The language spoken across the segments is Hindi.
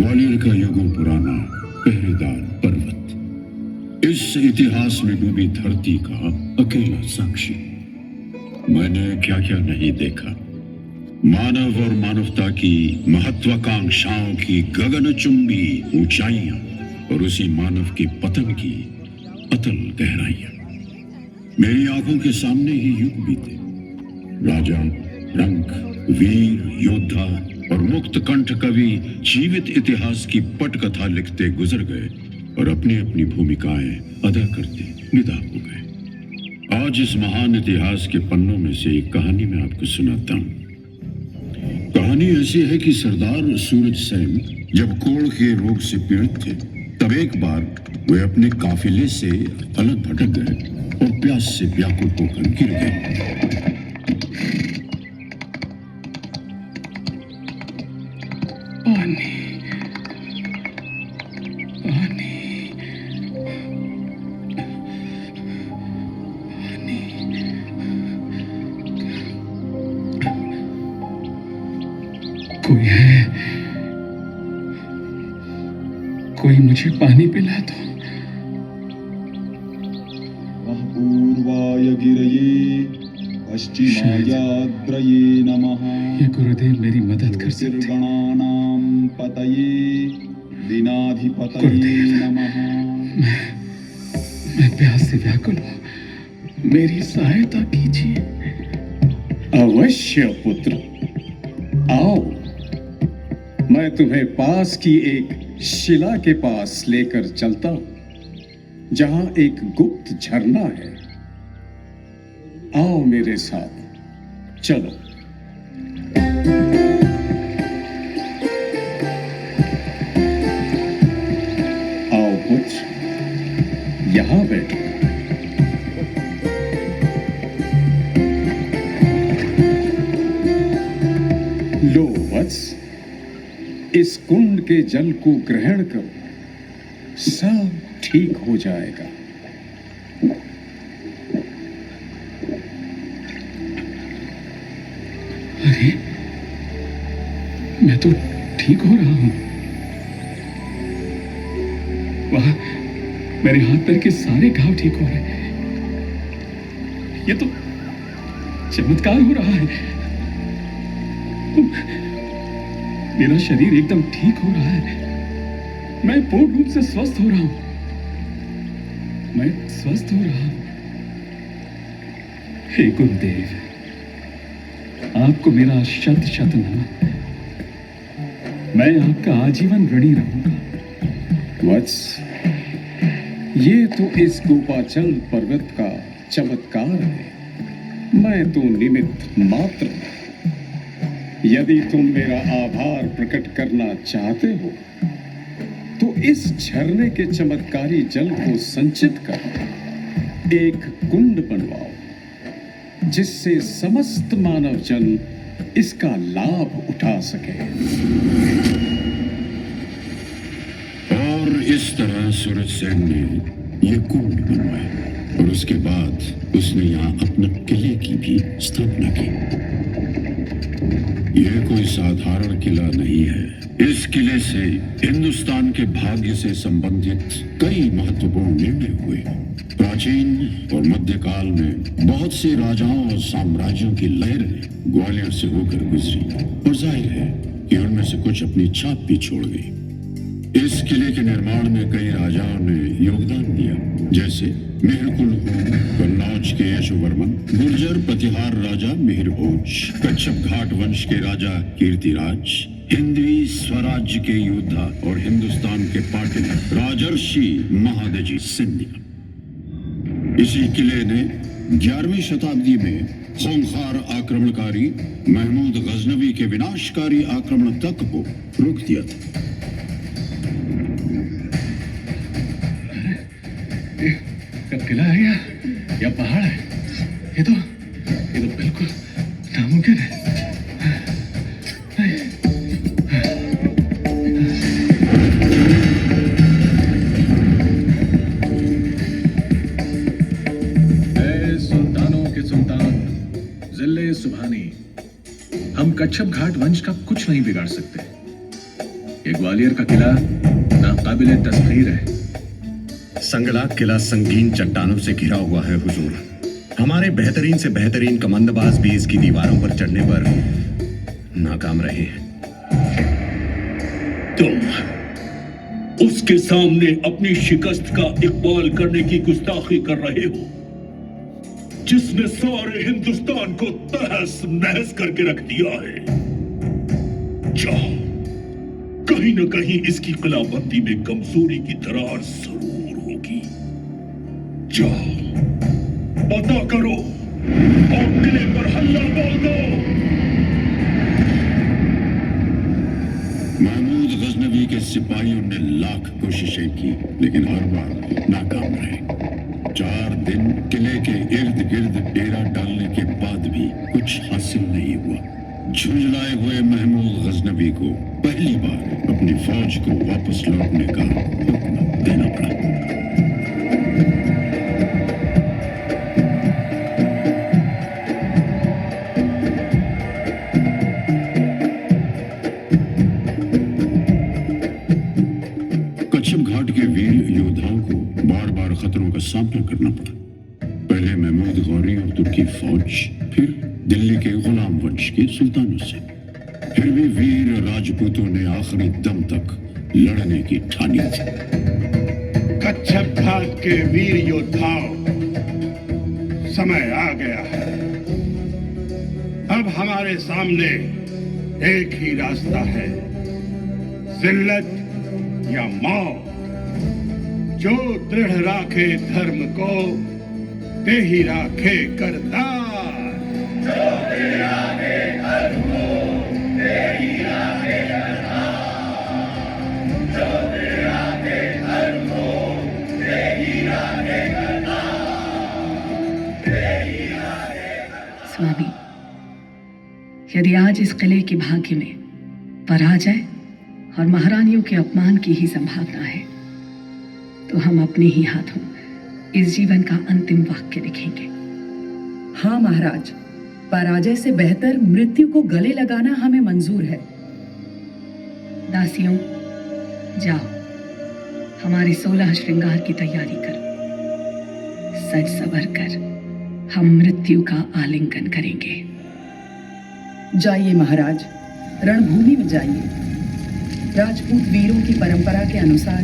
ग्वालियर का युगों पुराना पहरेदार पर्वत, इस इतिहास में डूबी धरती का अकेला साक्षी। मैंने क्या क्या नहीं देखा, मानव और मानवता की महत्वाकांक्षाओं की गगनचुंबी ऊंचाइयां और उसी मानव के पतन की अतल गहराइयां। मेरी आंखों के सामने ही युग बीते, राजा, रंक, वीर, योद्धा और मुक्त कंठ कवि जीवित इतिहास की पटकथा लिखते गुजर गए और अपनी अपनी भूमिकाएं अदा करते विदा हो गए। आज इस महान इतिहास के पन्नों में से एक कहानी मैं आपको सुनाता हूं। कहानी ऐसी है कि सरदार सूरज सेन जब कोढ़ के रोग से पीड़ित थे, तब एक बार वे अपने काफिले से अलग भटक गए और प्यास से व्याकुल होकर गिर गए। कोई है, कोई मुझे पानी पिला दो। पूर्वाय गिरये पश्चिमायाद्रये नमः। ये गुरुदेव मेरी मदद कर सकते। गणानां पतये दिनाधिपतये नमः। मैं प्यास से व्याकुल हूँ, मेरी सहायता कीजिए। अवश्य पुत्र, आओ, मैं तुम्हें पास की एक शिला के पास लेकर चलता हूं, जहां एक गुप्त झरना है। आओ मेरे साथ, चलो। आओ पुत्र, यहां बैठो। लो वत्स, इस कुंड के जल को ग्रहण करो, सब ठीक हो जाएगा। अरे, मैं तो ठीक हो रहा हूं। वाह, मेरे हाथ पैर के सारे घाव ठीक हो रहे हैं। ये तो चमत्कार हो रहा है। मेरा शरीर एकदम ठीक हो रहा है। मैं पूर्ण रूप से स्वस्थ हो रहा हूं। मैं स्वस्थ हो रहा हूं। हे गुरुदेव, आपको मेरा शत शत नमन। मैं आपका आजीवन ऋणी रहूंगा। वत्स, ये तो इस गोपाचल पर्वत का चमत्कार है। मैं तो निमित्त मात्र हूं। यदि तुम मेरा आभार प्रकट करना चाहते हो, तो इस झरने के चमत्कारी जल को संचित कर एक कुंड बनवाओ, जिससे समस्त मानव जन इसका लाभ उठा सके। और इस तरह सूरज सेन ने ये कुंड बनवाया और उसके बाद उसने यहाँ अपने किले की भी स्थापना की। यह कोई साधारण किला नहीं है। इस किले से हिंदुस्तान के भाग्य से संबंधित कई महत्वपूर्ण निर्णय हुए। प्राचीन और मध्यकाल में बहुत से राजाओं और साम्राज्यों की लहरें ग्वालियर से होकर गुजरी और जाहिर है कि उनमें से कुछ अपनी छाप भी छोड़ गई। इस किले के निर्माण में कई राजाओं ने योगदान दिया, जैसे मेहरकुल कन्नौज के यशोवर्मन, गुर्जर प्रतिहार राजा मिहिरभोज, कच्छप घाट वंश के राजा कीर्तिराज, हिंदवी स्वराज्य के योद्धा और हिंदुस्तान के पाटिल राजर्षि महादजी सिंधिया। इसी किले ने 11वीं शताब्दी में खूंखार आक्रमणकारी महमूद गजनवी के विनाशकारी आक्रमण तक को रोक दिया था। किला है या पहाड़ है? ये तो बिल्कुल नामुमकिन है। सुल्तानों के सुल्तान जिले सुभानी, हम कच्छप घाट वंश का कुछ नहीं बिगाड़ सकते। ये ग्वालियर का किला नाकाबिले तस्खीर है। संगला किला संगीन चट्टानों से घिरा हुआ है हुजूर। हमारे बेहतरीन से बेहतरीन कमांडोबाज भी इसकी दीवारों पर चढ़ने पर नाकाम रहे हैं। तुम उसके सामने अपनी शिकस्त का इकबाल करने की गुस्ताखी कर रहे हो, जिसने सारे हिंदुस्तान को तहस नहस करके रख दिया है। जाओ, कहीं न कहीं इसकी किलाबंदी में कमजोरी की दरार जरूर होगी। जाओ, पता करो और किले पर हल्ला बोल दो। महमूद गजनवी के सिपाहियों ने लाख कोशिशें की, लेकिन हर बार नाकाम रहे। 4 दिन किले के इर्द गिर्द डेरा डालने के बाद भी कुछ हासिल नहीं हुआ। झुंझलाए हुए महमूद गजनवी को पहली बार अपनी फौज को वापस लौटने का हुक्म देना पड़ा। कच्छप घाट के वीर योद्धाओं को बार बार खतरों का सामना करना पड़ा। पहले महमूद गौरी और तुर्की फौज, फिर दिल्ली के गुलाम वंश के सुल्तानों से। फिर भी वीर राजपूतों ने आखिरी दम तक लड़ने की ठानी थी। कच्छप घाट के वीर योद्धाओं, समय आ गया है। अब हमारे सामने एक ही रास्ता है, जिल्लत या मौत। जो दृढ़ राखे धर्म को, ते ही राखे करतार। स्वामी, यदि आज इस किले के भाग्य में पराजय और महारानियों के अपमान की ही संभावना है, तो हम अपने ही हाथों इस जीवन का अंतिम वाक्य लिखेंगे। हाँ महाराज, पराजय से बेहतर मृत्यु को गले लगाना हमें मंजूर है। दासियों, जाओ, हमारे 16 श्रृंगार की तैयारी करो। सज सवर कर हम मृत्यु का आलिंगन करेंगे। जाइए महाराज, रणभूमि में जाइए। राजपूत वीरों की परंपरा के अनुसार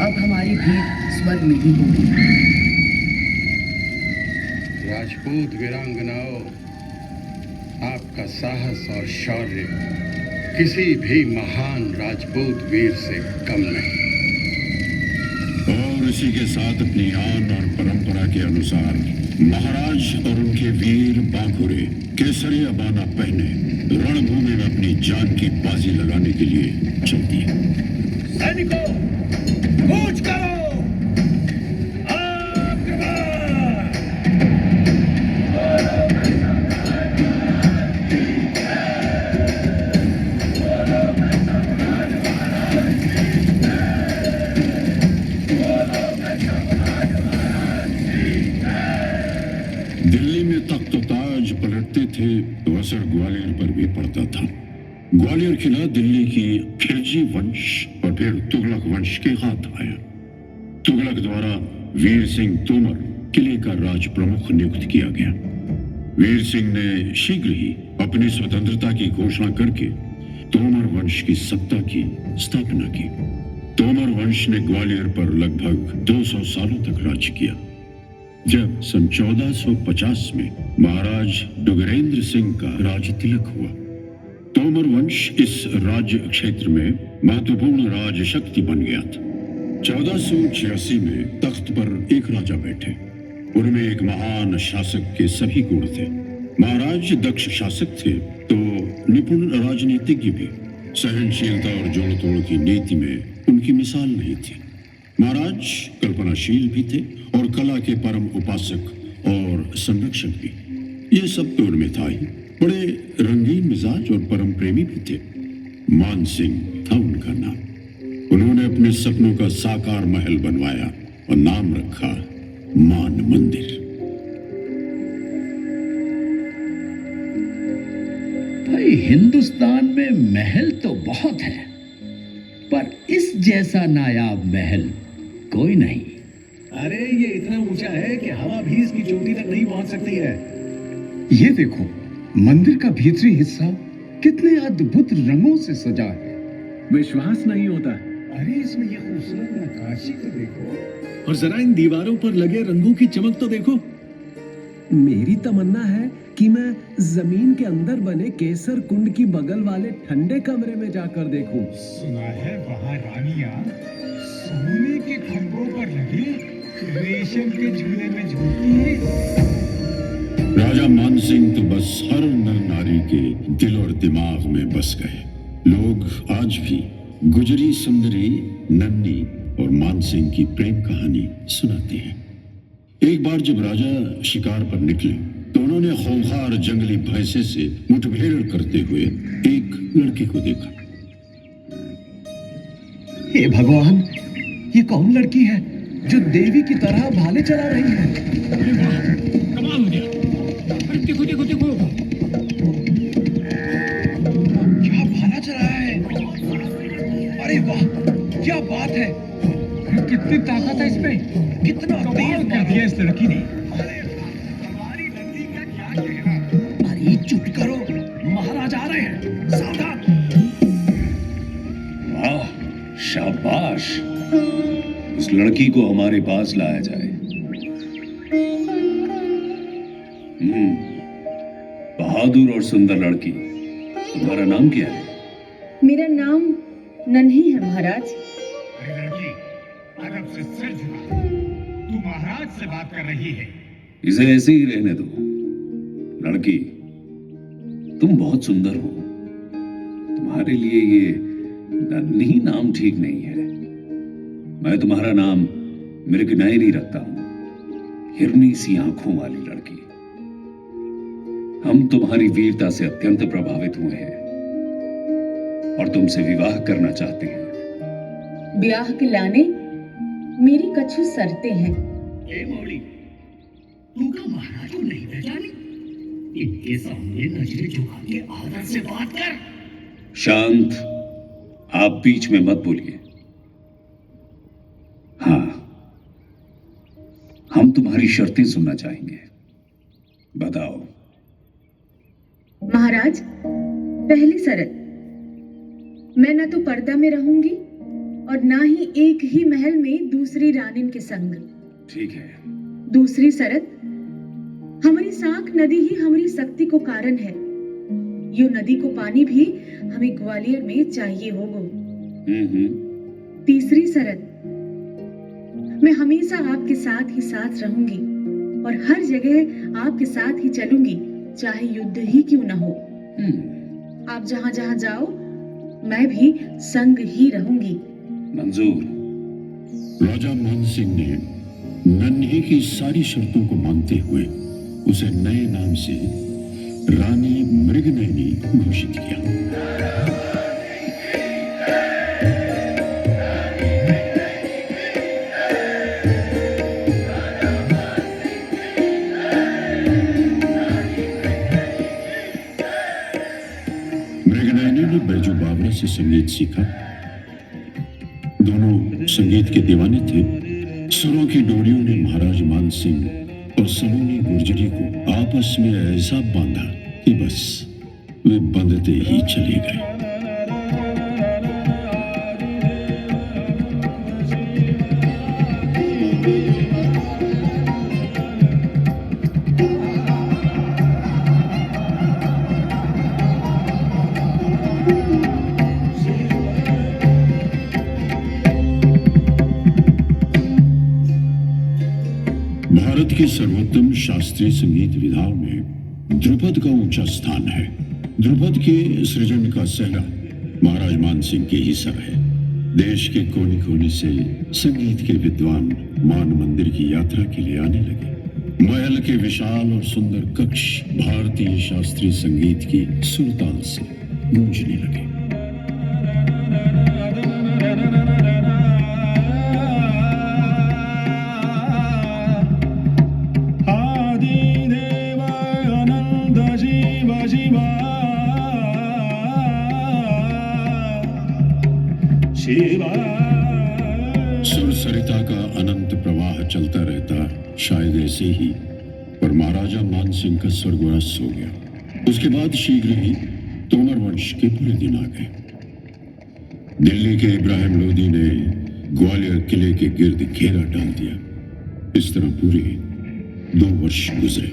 अब हमारी भेंट स्वर्ग में ही होगी। राजपूत वीरांगनाओं, आपका साहस और शौर्य किसी भी महान राजपूत वीर से कम नहीं। और इसी के साथ अपनी आन और परंपरा के अनुसार महाराज और उनके वीर बांकुरे केसरिया बाना पहने रणभूमि में अपनी जान की बाजी लगाने के लिए चल दिए। सैनिकों, कूच करो! दिल्ली में तख्त ताज पलटते थे तो असर ग्वालियर पर भी पड़ता था। ग्वालियर किला दिल्ली की खिलजी वंश और फिर तुगलक वंश के हाथ आया। तुगलक द्वारा वीर सिंह तोमर किले का राज प्रमुख नियुक्त किया गया। वीर सिंह ने शीघ्र ही अपनी स्वतंत्रता की घोषणा करके तोमर वंश की सत्ता की स्थापना की। तोमर वंश ने ग्वालियर पर लगभग 200 सालों तक राज किया। जब सन 1450 में महाराज डुगरेंद्र सिंह का राज तिलक हुआ, तोमर वंश इस राज्य क्षेत्र में महत्वपूर्ण राज शक्ति बन गया था। 1486 में तख्त पर एक राजा बैठे। उनमें एक महान शासक के सभी गुण थे। महाराज दक्ष शासक थे तो निपुण राजनीतिज्ञ भी। सहनशीलता और जोड़ तोड़ की नीति में उनकी मिसाल नहीं थी। महाराज कल्पनाशील भी थे और कला के परम उपासक और संरक्षक भी। ये सब तो उनमें था ही। बड़े रंगीन मिजाज और परम प्रेमी भी थे। मान सिंह था उनका नाम। उन्होंने अपने सपनों का साकार महल बनवाया और नाम रखा मान मंदिर। भाई, हिंदुस्तान में महल तो बहुत है, पर इस जैसा नायाब महल कोई नहीं। अरे ये इतना ऊंचा है कि हवा भी इसकी चोटी तक नहीं पहुंच सकती है। ये देखो, मंदिर का भीतरी हिस्सा कितने अद्भुत रंगों से सजा है। विश्वास नहीं होता। अरे इसमें ये खूबसूरत नक्काशी तो देखो, और जरा इन दीवारों पर लगे रंगों की चमक तो देखो। मेरी तमन्ना है कि मैं जमीन के अंदर बने केसर कुंड की बगल वाले ठंडे कमरे में जाकर देखूं। सुना है वहाँ रानियां सोने के खंभों पर लगे रेशम के झूले में झूलती है। राजा मानसिंह तो बस हर नर नारी के दिल और दिमाग में बस गए। लोग आज भी गुजरी सुंदरी, नन्ही और मानसिंह की प्रेम कहानी सुनाते हैं। एक बार जब राजा शिकार पर निकले तो उन्होंने खूंखार जंगली भैंसे से मुठभेड़ करते हुए एक लड़की को देखा। हे भगवान, ये कौन लड़की है जो देवी की तरह भाले चला रही है? कमाल हो गया। देखो देखो देखो, क्या भाला चला है? अरे वाह, क्या बात है! कितनी ताकत है इसमें, कितना कमाल कर दिया इस लड़की ने। अरे चुप करो, महाराज आ रहे हैं, सावधान! वाह, शाबाश। उस लड़की को हमारे पास लाया जाए। बहादुर और सुंदर लड़की, तुम्हारा नाम क्या है? मेरा नाम नन्ही है महाराज। अरे लड़की, अदब से सिर झुका, तू महाराज से बात कर रही है। इसे ऐसे ही रहने दो। लड़की, तुम बहुत सुंदर हो। तुम्हारे लिए ये नन्ही नाम ठीक नहीं है। मैं तुम्हारा नाम मृगनयनी रखता हूं, हिरनी सी आंखों वाली लड़की। हम तुम्हारी वीरता से अत्यंत प्रभावित हुए हैं और तुमसे विवाह करना चाहते हैं। ब्याह के लाने मेरी कछु शर्तें हैं। तू का महाराज को नहीं पहचानी? इनके सामने नजरें झुका के आदर से बात कर। शांत, आप बीच में मत बोलिए। हाँ, हम तुम्हारी शर्तें सुनना चाहेंगे, बताओ। महाराज, पहली शर्त, मैं न तो पर्दा में रहूंगी और ना ही एक ही महल में दूसरी रानिन के संग। ठीक है। दूसरी शर्त, हमारी साख नदी ही हमारी शक्ति को कारण है। यो नदी को पानी भी हमें ग्वालियर में चाहिए होगो। तीसरी शर्त, मैं हमेशा आपके साथ ही साथ रहूंगी और हर जगह आपके साथ ही चलूंगी, चाहे युद्ध ही क्यों ना हो। आप जहां जहां जाओ, मैं भी संग ही रहूंगी। मंजूर। राजा मानसिंह ने नन्ही की सारी शर्तों को मानते हुए उसे नए नाम से रानी मृगनयनी घोषित किया। मृगनयनी ने बैजू बावरा से संगीत सीखा। दोनों संगीत के दीवाने थे। सुरों की डोरियों ने महाराज मानसिंह और सलोनी गुर्जरी को आपस में ऐसा बांधा कि बस वे बंधते ही चले गए। भारत के सर्वोत्तम शास्त्रीय संगीत विधाओं में ध्रुपद का ऊंचा स्थान है। ध्रुपद के सृजन का सहरा महाराज मानसिंह के ही सर है। देश के कोने कोने से संगीत के विद्वान मान मंदिर की यात्रा के लिए आने लगे। महल के विशाल और सुंदर कक्ष भारतीय शास्त्रीय संगीत की सुरताल से गूंजने लगे। शिव सरिता का अनंत प्रवाह चलता रहता, शायद ऐसे ही, पर महाराजा मानसिंह का स्वर्गवास हो गया। उसके बाद शीघ्र ही तोमर वंश के पूरे दिन आ गए। दिल्ली के इब्राहिम लोदी ने ग्वालियर किले के गिर्द घेरा डाल दिया। इस तरह पूरे 2 वर्ष गुजरे।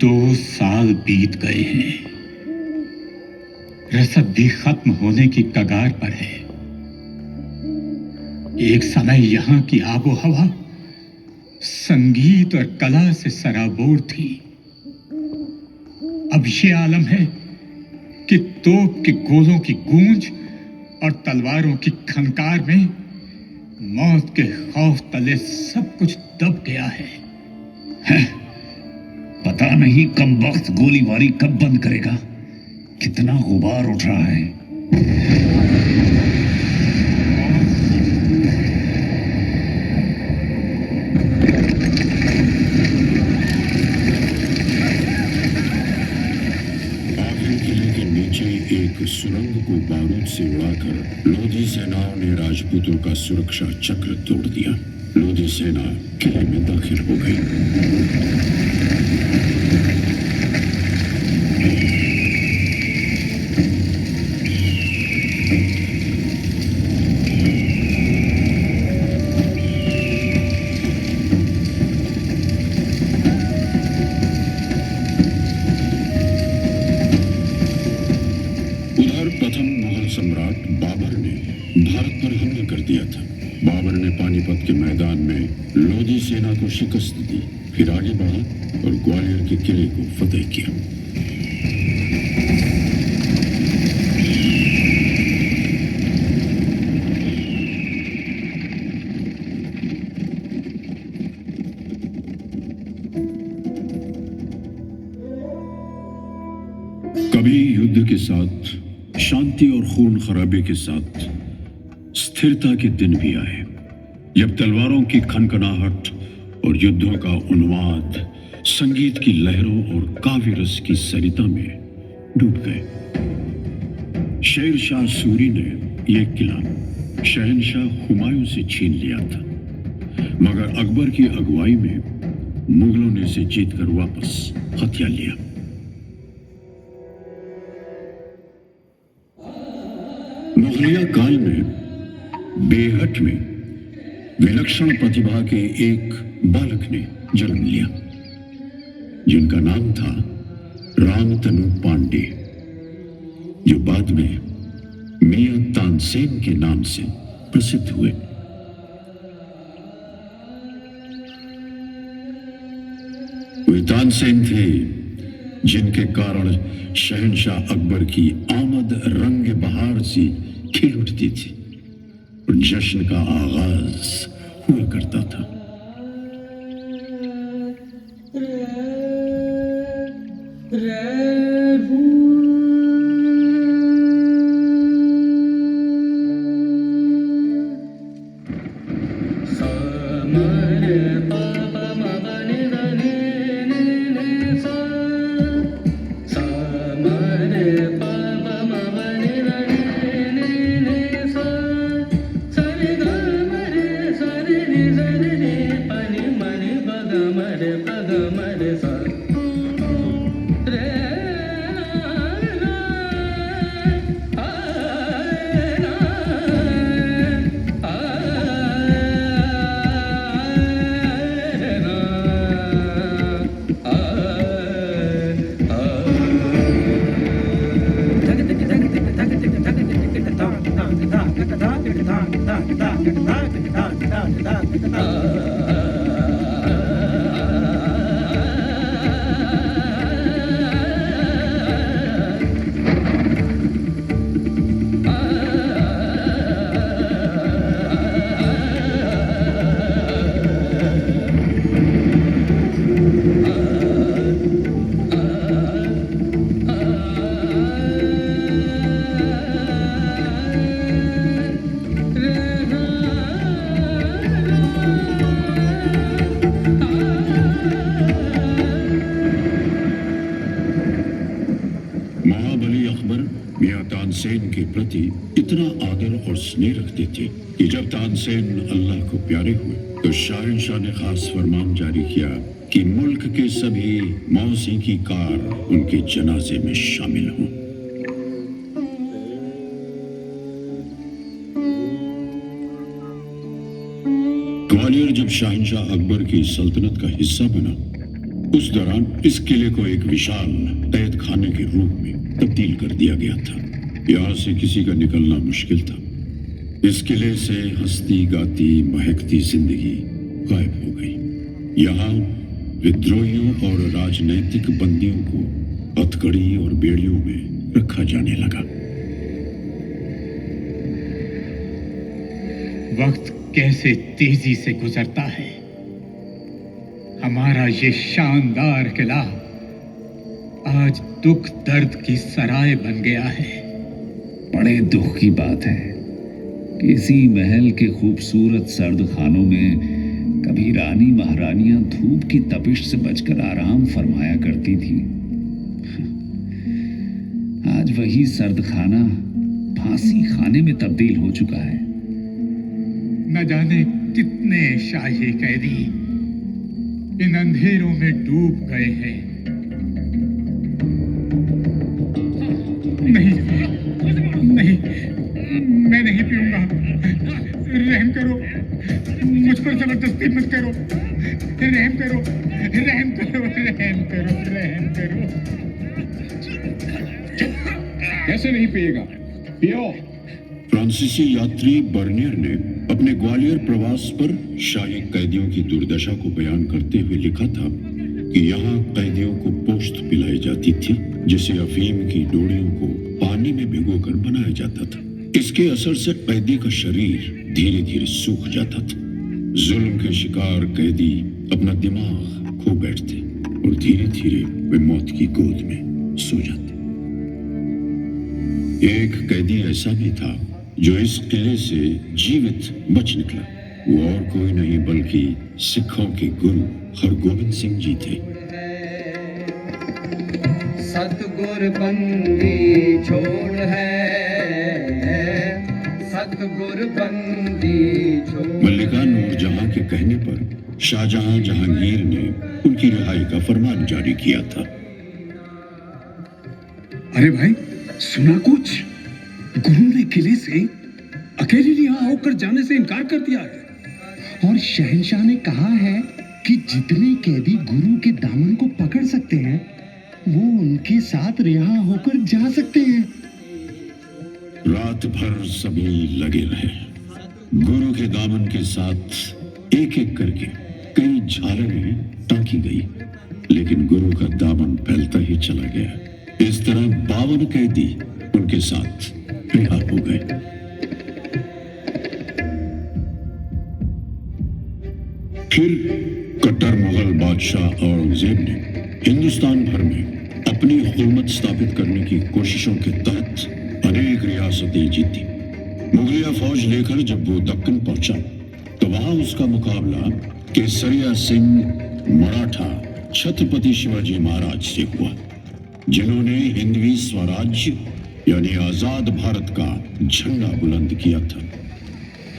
2 साल बीत गए हैं। रसद भी खत्म होने की कगार पर है। एक समय यहां की आबो हवा संगीत और कला से सराबोर थी। अब ये आलम है कि तोप के गोलों की गूंज और तलवारों की खनकार में मौत के खौफ तले सब कुछ दब गया है। पता नहीं कम वक्त गोलीबारी कब बंद करेगा। कितना गुबार उठ रहा है। आखिर किले के नीचे एक सुरंग को बारूद से उड़ाकर लोधी सेनाओं ने राजपूतों का सुरक्षा चक्र तोड़ दिया। लोधी सेना किले में दाखिल हो गई। सम्राट बाबर ने भारत पर हमला कर दिया था। बाबर ने पानीपत के मैदान में लोधी सेना को शिकस्त दी, फिर आगे बढ़ा और ग्वालियर के किले को फतेह किया। कभी युद्ध के साथ शांति और खून खराबे के साथ स्थिरता के दिन भी आए, जब तलवारों की खनखनाहट और युद्धों का उन्माद संगीत की लहरों और काव्य रस की सरिता में डूब गए। शेर शाह सूरी ने यह किला शहंशाह हुमायूं से छीन लिया था, मगर अकबर की अगुवाई में मुगलों ने इसे जीतकर वापस हथिया लिया। मुगलिया काल में बेहट में विलक्षण प्रतिभा के एक बालक ने जन्म लिया, जिनका नाम था रामतनु पांडे, जो बाद में मियां तानसेन के नाम से प्रसिद्ध हुए। वे तानसेन थे जिनके कारण शहंशाह अकबर की आमद रंग बहार सी खिल उठती थी और जश्न का आगाज हुआ करता था। प्रति इतना आदर और स्नेह रखते थे कि जब तानसेन अल्लाह को प्यारे हुए तो शहंशाह ने खास फरमान जारी किया कि मुल्क के सभी मौसीकी कार उनके जनाजे में शामिल हों। ग्वालियर जब शहंशाह अकबर की सल्तनत का हिस्सा बना, उस दौरान इस किले को एक विशाल कैद खाने के रूप में तब्दील कर दिया गया था। यहाँ से किसी का निकलना मुश्किल था। इस किले से हंसती गाती महकती जिंदगी गायब हो गई। यहाँ विद्रोहियों और राजनैतिक बंदियों को हथकड़ी और बेड़ियों में रखा जाने लगा। वक्त कैसे तेजी से गुजरता है। हमारा ये शानदार किला आज दुख दर्द की सराय बन गया है। बड़े दुख की बात है कि इसी महल के खूबसूरत सर्द खानों में कभी रानी महारानियां धूप की तपिश से बचकर आराम फरमाया करती थी। आज वही सर्द खाना फांसी खाने में तब्दील हो चुका है। न जाने कितने शाही कैदी इन अंधेरों में डूब गए हैं। नहीं नहीं, मैं नहीं पीऊंगा। रहम करो, मुझ पर जबरदस्ती मत करो। रहम करो, रहम करो, रहम करो, रहम करो। कैसे नहीं पिएगा? पियो। फ्रांसीसी यात्री बर्नियर ने अपने ग्वालियर प्रवास पर शाही कैदियों की दुर्दशा को बयान करते हुए लिखा था कि यहाँ कैदियों को पोस्त पिलाई जाती थी, जिसे अफीम की डोरियों को पानी में भिगोकर बनाया जाता था। इसके असर से कैदी का शरीर धीरे धीरे सूख जाता था। जुल्म के शिकार कैदी अपना दिमाग खो बैठते और धीरे धीरे वे मौत की गोद में सो जाते। एक कैदी ऐसा भी था जो इस किले से जीवित बच निकला। वो और कोई नहीं बल्कि सिखों के गुरु हरगोविंद सिंह जी थे। सतगुर बंदी छोड़ है, सतगुर बंदी छोड़। मल्लिका नूरजहां के कहने पर शाहजहां जहांगीर ने उनकी रिहाई का फरमान जारी किया था। अरे भाई, सुना कुछ? गुरु ने किले से अकेले रिहा होकर जाने से इनकार कर दिया है और शहंशाह ने कहा है कि जितने कैदी गुरु के दामन को पकड़ सकते हैं वो उनके साथ रिहा होकर जा सकते हैं। रात भर सभी लगे रहे। गुरु के दामन के साथ एक एक करके कई झालरें टांकी गई, लेकिन गुरु का दामन फैलता ही चला गया। इस तरह 52 कैदी उनके साथ रिहा हो गए। फिर कट्टर मुगल बादशाह औरंगजेब ने हिंदुस्तान भर में अपनी हुकूमत स्थापित करने की कोशिशों के तहत अनेक रियासतें जीती। मुगलिया फौज लेकर जब वो दक्कन पहुंचा तो वहां उसका मुकाबला केसरिया सिंह मराठा छत्रपति शिवाजी महाराज से हुआ, जिन्होंने हिंदवी स्वराज्य यानी आजाद भारत का झंडा बुलंद किया था।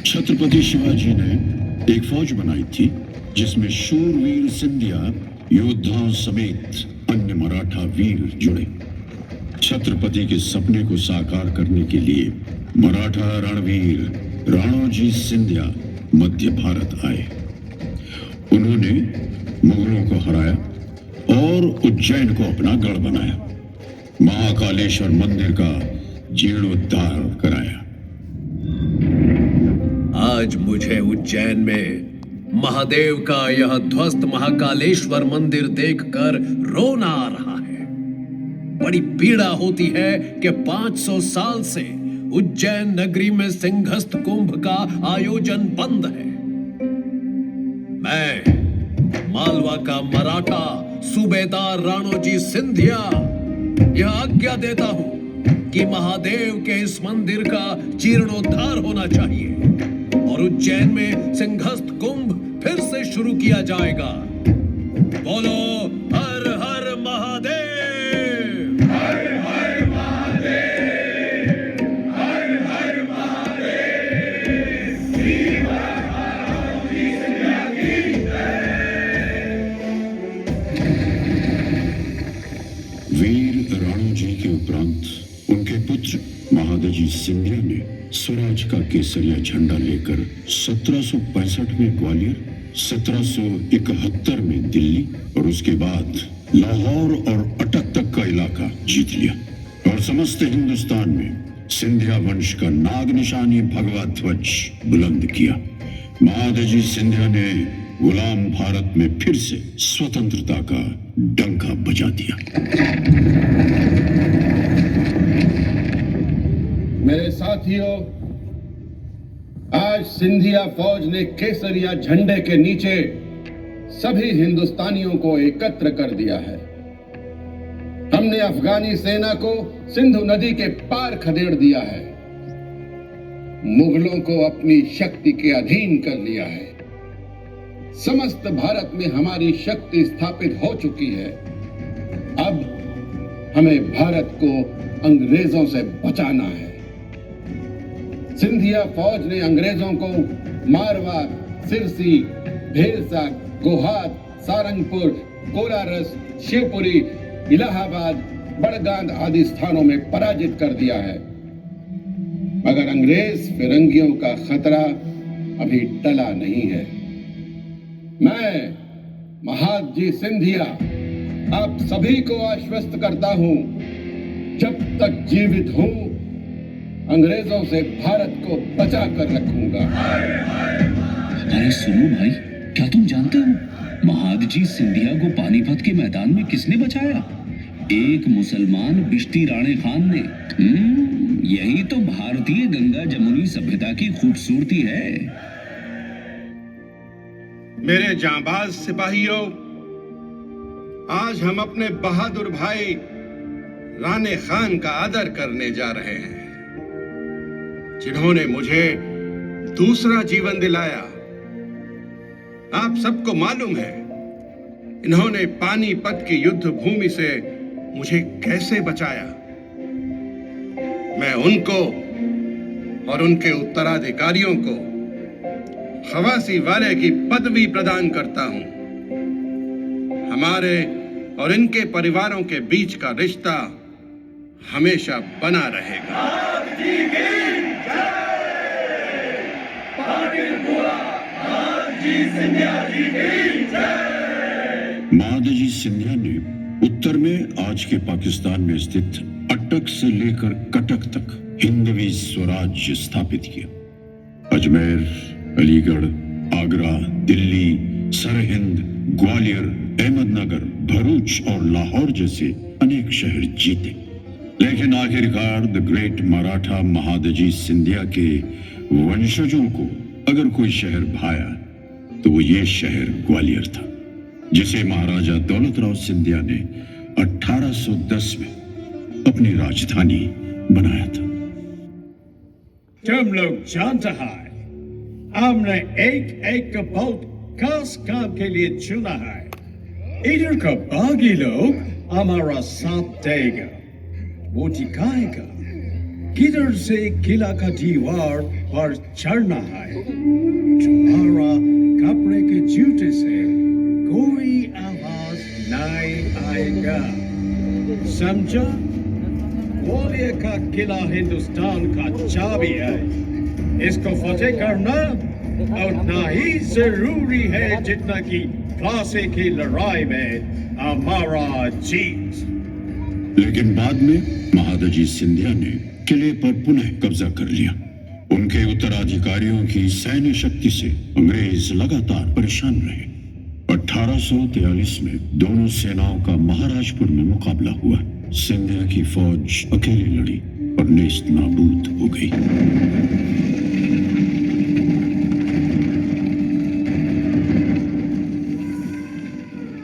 छत्रपति शिवाजी ने एक फौज बनाई थी जिसमें शूरवीर सिंधिया योद्धाओं समेत अन्य मराठा वीर जुड़े। छत्रपति के सपने को साकार करने के लिए मराठा रणवीर राणोजी सिंधिया मध्य भारत आए। उन्होंने मुगलों को हराया और उज्जैन को अपना गढ़ बनाया। महाकालेश्वर मंदिर का जीर्णोद्धार कराया। आज मुझे उज्जैन में महादेव का यह ध्वस्त महाकालेश्वर मंदिर देखकर रोना आ रहा है। बड़ी पीड़ा होती है कि 500 साल से उज्जैन नगरी में सिंहस्थ कुंभ का आयोजन बंद है। मैं मालवा का मराठा सूबेदार राणोजी सिंधिया यह आज्ञा देता हूं कि महादेव के इस मंदिर का जीर्णोद्धार होना चाहिए और उज्जैन में सिंहस्थ कुंभ फिर से शुरू किया जाएगा। बोलो हर हर महादेव, हर हर महादेव, हर महादजी सिंधिया ने स्वराज का केसरिया झंडा लेकर 1765 में ग्वालियर, 1771 में दिल्ली और उसके बाद लाहौर और अटक तक का इलाका जीत लिया और समस्त हिंदुस्तान में सिंधिया वंश का नाग निशानी भगवा ध्वज बुलंद किया। महादजी सिंधिया ने गुलाम भारत में फिर से स्वतंत्रता का डंका बजा दिया। मेरे साथियों, आज सिंधिया फौज ने केसरिया झंडे के नीचे सभी हिंदुस्तानियों को एकत्र कर दिया है। हमने अफगानी सेना को सिंधु नदी के पार खदेड़ दिया है, मुगलों को अपनी शक्ति के अधीन कर लिया है। समस्त भारत में हमारी शक्ति स्थापित हो चुकी है। अब हमें भारत को अंग्रेजों से बचाना है। सिंधिया फौज ने अंग्रेजों को मारवाड़, सिरसी, भेलसा, गोहाद, सारंगपुर, कोलारस, शिवपुरी, इलाहाबाद, बड़गांव आदि स्थानों में पराजित कर दिया है, मगर अंग्रेज फिरंगियों का खतरा अभी टला नहीं है। मैं महादजी सिंधिया आप सभी को आश्वस्त करता हूं, जब तक जीवित हूं अंग्रेजों से भारत को बचा कर रखूंगा। अरे सुनो भाई, क्या तुम जानते हो महादजी सिंधिया को पानीपत के मैदान में किसने बचाया? एक मुसलमान बिश्ती राणे खान ने। यही तो भारतीय गंगा जमुनी सभ्यता की खूबसूरती है। मेरे जांबाज सिपाहियों, आज हम अपने बहादुर भाई राणे खान का आदर करने जा रहे हैं, जिन्होंने मुझे दूसरा जीवन दिलाया। आप सबको मालूम है इन्होंने पानीपत की युद्ध भूमि से मुझे कैसे बचाया। मैं उनको और उनके उत्तराधिकारियों को खवासी वाले की पदवी प्रदान करता हूं। हमारे और इनके परिवारों के बीच का रिश्ता हमेशा बना रहेगा। महादजी सिंधिया ने उत्तर में आज के पाकिस्तान में स्थित अटक से लेकर कटक तक हिंदवी स्वराज्य स्थापित किया। अजमेर, अलीगढ़, आगरा, दिल्ली, सरहिंद, ग्वालियर, अहमदनगर, भरूच और लाहौर जैसे अनेक शहर जीते, लेकिन आखिरकार द ग्रेट मराठा महादजी सिंधिया के वंशजों को अगर कोई शहर भाया तो वो ये शहर ग्वालियर था, जिसे महाराजा दौलत राव सिंधिया ने 1810 में अपनी राजधानी बनाया था। तुम लोग जानते हैं हमने एक एक बहुत खास काम के लिए चुना है। इधर का बागी लोग हमारा साथ देगा, वो दिखाएगा किधर से किला का दीवार पर चढ़ना है। तुम्हारा कपड़े के जूते से कोई आवाज नहीं आएगा, समझा? ग्वालियर का किला हिंदुस्तान का चाबी है, इसको फतेह करना उतना ही जरूरी है जितना कि प्लासी की लड़ाई में हमारा जीत। लेकिन बाद में महादजी सिंधिया ने किले पर पुनः कब्जा कर लिया। उनके उत्तराधिकारियों की सैन्य शक्ति से अंग्रेज लगातार परेशान रहे। 1843 में दोनों सेनाओं का महाराजपुर में मुकाबला हुआ। सिंधिया की फौज अकेली लड़ी और नेस्त नाबूद हो गई।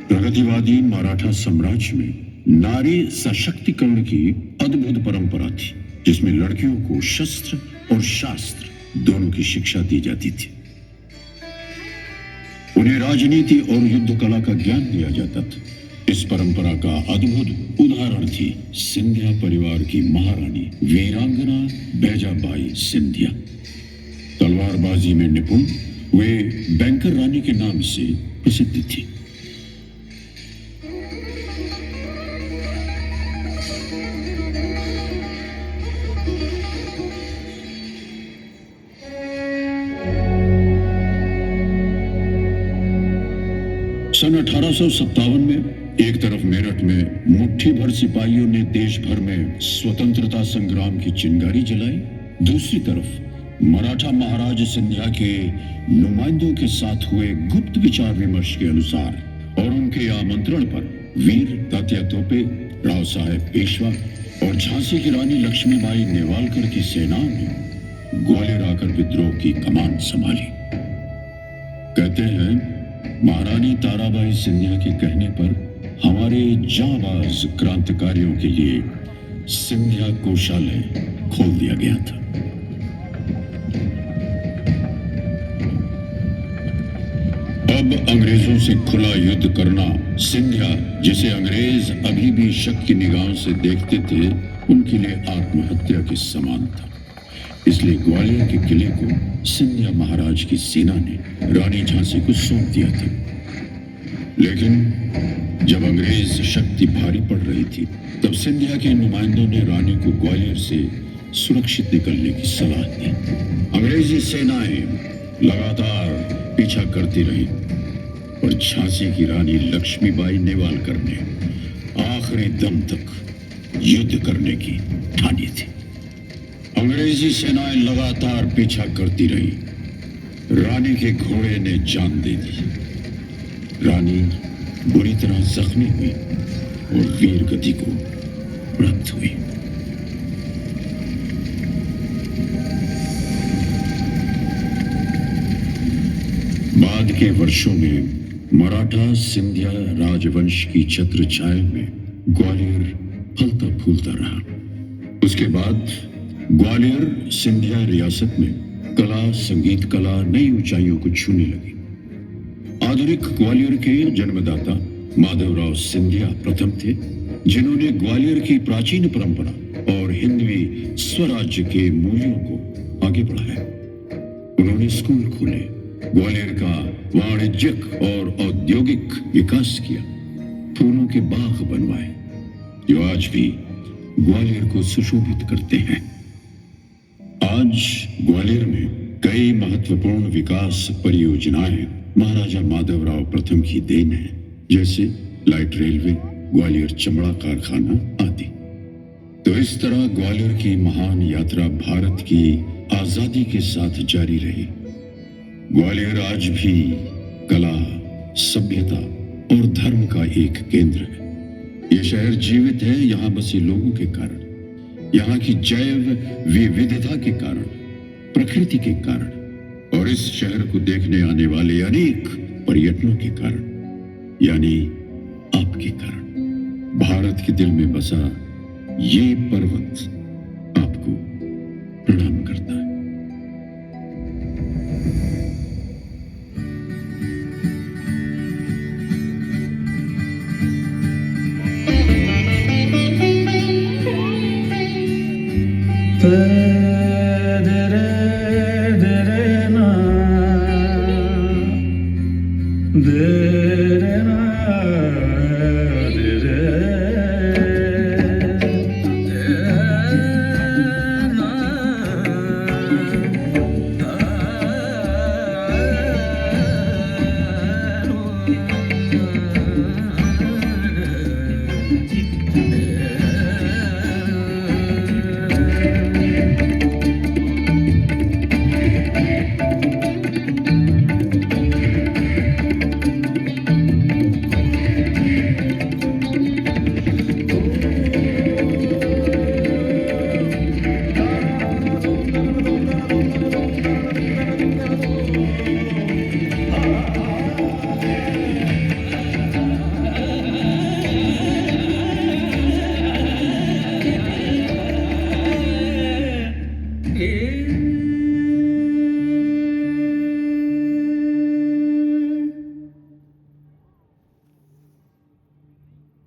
प्रगतिवादी मराठा साम्राज्य में नारी सशक्तिकरण की अद्भुत परंपरा थी, जिसमें लड़कियों को शस्त्र और शास्त्र दोनों की शिक्षा दी जाती थी। उन्हें राजनीति और युद्ध कला का ज्ञान दिया जाता था। इस परंपरा का अद्भुत उदाहरण थी सिंधिया परिवार की महारानी वीरांगना बैजाबाई सिंधिया। तलवारबाजी में निपुण वे बैंकर रानी के नाम से प्रसिद्ध थी। सन 1857 में एक तरफ मेरठ में मुट्ठी भर सिपाहियों ने देश भर में स्वतंत्रता संग्राम की चिंगारी जलाई, दूसरी तरफ मराठा महाराज सिंधिया के नुमाइंदों के साथ हुए गुप्त विचार विमर्श के अनुसार और उनके आमंत्रण पर वीर तात्या तोपे, राव साहेब पेशवा और झांसी की रानी लक्ष्मीबाई नेवालकर की सेनाओं ने ग्वालियर आकर विद्रोह की कमान संभाली। कहते हैं महारानी ताराबाई सिंधिया के कहने पर हमारे जांबाज क्रांतिकारियों के लिए सिंधिया कोषालय खोल दिया गया था। अब अंग्रेजों से खुला युद्ध करना सिंधिया, जिसे अंग्रेज अभी भी शक की निगाहों से देखते थे, उनके लिए आत्महत्या के समान था। इसलिए ग्वालियर के किले को सिंधिया महाराज की सेना ने रानी झांसी को सौंप दिया था। लेकिन जब अंग्रेज शक्ति भारी पड़ रही थी, तब सिंधिया के नुमाइंदों ने रानी को ग्वालियर से सुरक्षित निकलने की सलाह दी। अंग्रेजी सेनाएं लगातार पीछा करती रही और झांसी की रानी लक्ष्मीबाई नेवालकर ने आखिरी दम तक युद्ध करने की ठानी थी। अंग्रेजी सेनाएं लगातार पीछा करती रही। रानी के घोड़े ने जान दे दी। रानी बुरी तरह जख्मी हुई और वीर गति को प्राप्त हुई। बाद के वर्षों में मराठा सिंधिया राजवंश की छत्र छाया में ग्वालियर फलता फूलता रहा। उसके बाद ग्वालियर सिंधिया रियासत में कला, संगीत कला नई ऊंचाइयों को छूने लगी। आधुनिक ग्वालियर के जन्मदाता माधवराव सिंधिया प्रथम थे, जिन्होंने ग्वालियर की प्राचीन परंपरा और हिंदवी स्वराज्य के मूल्यों को आगे बढ़ाया। उन्होंने स्कूल खोले, ग्वालियर का वाणिज्यिक और औद्योगिक विकास किया, फूलों के बाग बनवाए, जो आज भी ग्वालियर को सुशोभित करते हैं। आज ग्वालियर में कई महत्वपूर्ण विकास परियोजनाएं महाराजा माधवराव प्रथम की देन है, जैसे लाइट रेलवे, ग्वालियर चमड़ा कारखाना आदि। तो इस तरह ग्वालियर की महान यात्रा भारत की आजादी के साथ जारी रही। ग्वालियर आज भी कला, सभ्यता और धर्म का एक केंद्र है। ये शहर जीवित है यहाँ बसे लोगों के कारण, यहाँ की जैव विविधता के कारण, प्रकृति के कारण और इस शहर को देखने आने वाले अनेक पर्यटकों के कारण, यानी आपके कारण। भारत के दिल में बसा ये पर्वत आपको प्रणाम करता है। पर